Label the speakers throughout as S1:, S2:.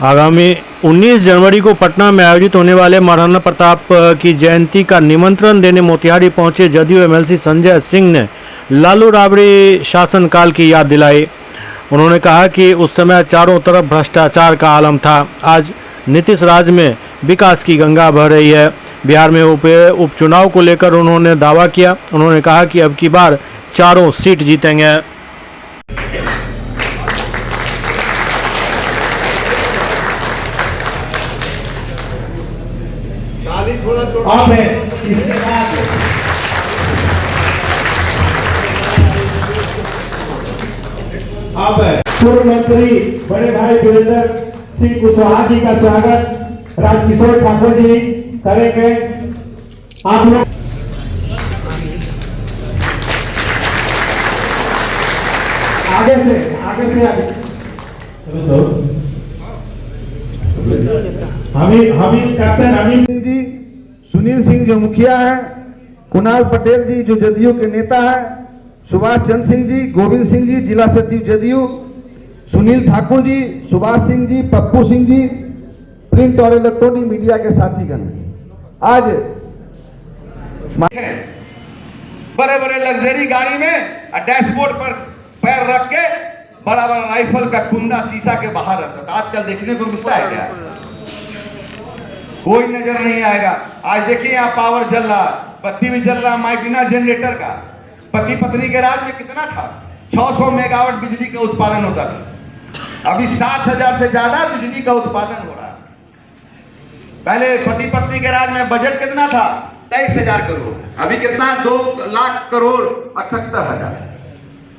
S1: आगामी 19 जनवरी को पटना में आयोजित होने वाले महाराणा प्रताप की जयंती का निमंत्रण देने मोतिहारी पहुंचे जदयू एमएलसी संजय सिंह ने लालू राबड़ी शासनकाल की याद दिलाई। उन्होंने कहा कि उस समय चारों तरफ भ्रष्टाचार का आलम था। आज नीतीश राज में विकास की गंगा बह रही है। बिहार में उपचुनाव को लेकर उन्होंने दावा किया। उन्होंने कहा कि अब की बार चारों सीट जीतेंगे।
S2: अब इसके बाद अब पूर्व मंत्री बड़े भाई वीरेंद्र सिंह कुशवाहा जी का स्वागत राजकिशोर ठाकुर जी करेंगे। आप लोग आगे से हमीद कैप्टन हमीद
S3: सिंह जी, सुनील सिंह जो मुखिया है, कुणाल पटेल जी जो जदयू के नेता है, सुभाष चंद्र सिंह जी, गोविंद सिंह जी जिला सचिव जदयू, सुनील ठाकुर जी, सुभाष सिंह जी, पप्पू सिंह जी, प्रिंट और इलेक्ट्रॉनिक मीडिया के साथीगण, आज
S4: बड़े बड़े लग्जरी गाड़ी में डैशबोर्ड पर पैर रख के बड़ा बड़ा राइफल का कुंदा शीशा के बाहर रखता था। आजकल देखने को मिलता है क्या? कोई नजर नहीं आएगा। आज देखिए यहाँ पावर जल रहा, बत्ती भी जल रहा, माइक बिना जनरेटर का। पति पत्नी के राज में कितना था? 600 मेगावाट बिजली का उत्पादन होता था। अभी 7,000 से ज्यादा बिजली का उत्पादन हो रहा है। पहले पति पत्नी के राज में बजट कितना था? 23,000 करोड़। अभी कितना? 2 लाख करोड़ 78,000।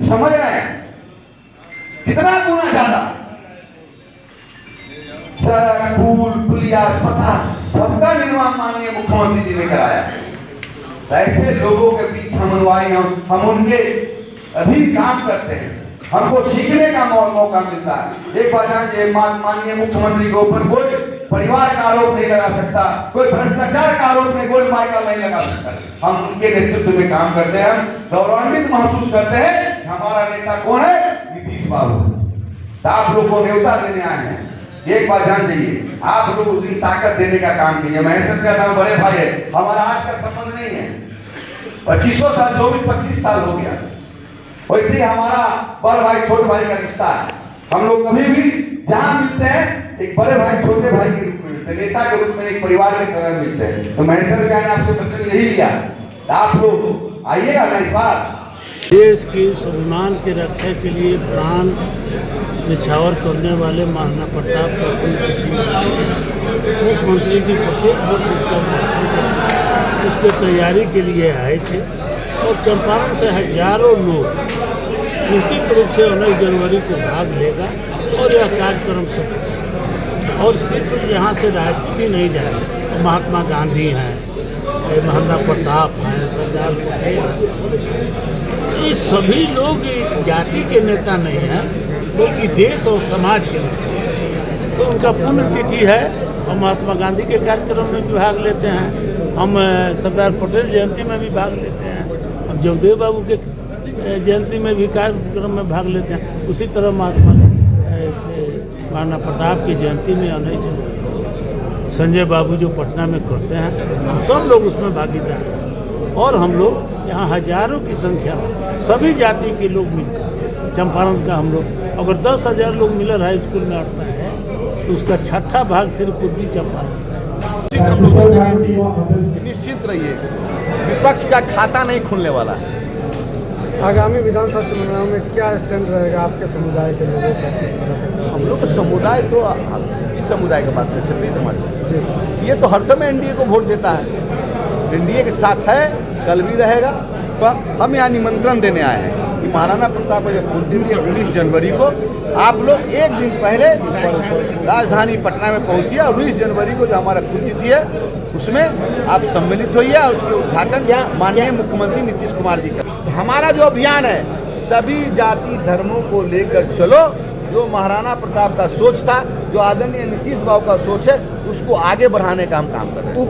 S4: समझ रहे हैं कितना गुना ज्यादा? सड़क, पुल, पुलिया, अस्पताल सबका निर्माण माननीय मुख्यमंत्री जी ने कराया। ऐसे लोगों के बीच हम उनके अधीन काम करते हैं। हमको सीखने का मौका मिलता है। एक बार जान माननीय मुख्यमंत्री के ऊपर कोई परिवार का आरोप नहीं लगा सकता, कोई भ्रष्टाचार का आरोप नहीं, कोई मायका नहीं लगा सकता। हम उनके नेतृत्व में काम करते हैं। हम गौरवान्वित महसूस करते हैं। हमारा नेता कौन है? नीतीश बाबू। आप लोग को न्योता देने आए हैं। एक बार जान जाइए, आप लोग उस दिन ताकत देने का काम कीजिए। मैं ऐसा कहता हूँ, बड़े भाई है, हमारा आज का संबंध नहीं है। 2500 साल 24-25 साल हो गया। वैसे हमारा बड़ भाई छोटे भाई का रिश्ता है। हम लोग कभी भी जहां मिलते हैं एक बड़े भाई छोटे भाई के रूप में मिलते हैं, नेता के रूप में एक परिवार के तरह मिलते हैं। तो मैं सर कहने आपसे वचन यही लिया, आप लोग आइएगा ना इस बार।
S5: देश के स्वाभिमान की रक्षा के लिए प्राण निछावर करने वाले महाराणा प्रताप का मुख्यमंत्री की प्रत्येक वर्ष उसके तैयारी के लिए आए थे और चंपारण से हजारों लोग निश्चित रूप से 19 जनवरी को भाग लेगा और यह कार्यक्रम सफल। और सिर्फ यहाँ से राजनीति नहीं जाए, महात्मा गांधी हैं, महाराणा प्रताप हैं, सरदार पटेल, ये सभी लोग एक जाति के नेता नहीं हैं बल्कि देश और समाज के नेता हैं। तो उनका पुण्यतिथि है। हम महात्मा गांधी के कार्यक्रम में भी भाग लेते हैं, हम सरदार पटेल जयंती में भी भाग लेते हैं, हम जगदेव बाबू के जयंती में भी कार्यक्रम में भाग लेते हैं। उसी तरह महाराणा प्रताप की जयंती में 19 जनवरी संजय बाबू जो पटना में करते हैं, हम सब लोग उसमें भागीदार हैं। और हम लोग यहाँ हजारों की संख्या में सभी जाति के लोग मिलकर चंपारण का हम लोग अगर 10,000 लोग मिलकर हाई स्कूल में अटता है तो उसका 6ठा भाग सिर्फ पूर्वी चंपारण है।
S4: हम लोग निश्चित रहिए, विपक्ष का खाता नहीं खुलने वाला है।
S6: आगामी विधानसभा चुनाव में क्या स्टैंड रहेगा आपके समुदाय के लोगों का? किस तरह का?
S4: हम लोग का समुदाय तो किस समुदाय की बात करें? क्षत्रिय समाज। ये तो हर समय एनडीए को वोट देता है, एनडीए के साथ है, कल भी रहेगा। तो हम यहाँ निमंत्रण देने आए हैं कि महाराणा प्रताप जब पुण्यतिथि 19 जनवरी को आप लोग एक दिन पहले राजधानी पटना में पहुंचिए और 19 जनवरी को जो हमारा पुण्यतिथि है उसमें आप सम्मिलित होइए और उसके उद्घाटन माननीय मुख्यमंत्री नीतीश कुमार जी का। तो हमारा जो अभियान है सभी जाति धर्मों को लेकर चलो। जो महाराणा प्रताप का सोच था, जो आदरणीय नीतीश बाबू का सोच है, उसको आगे बढ़ाने का हम काम कर रहे हैं।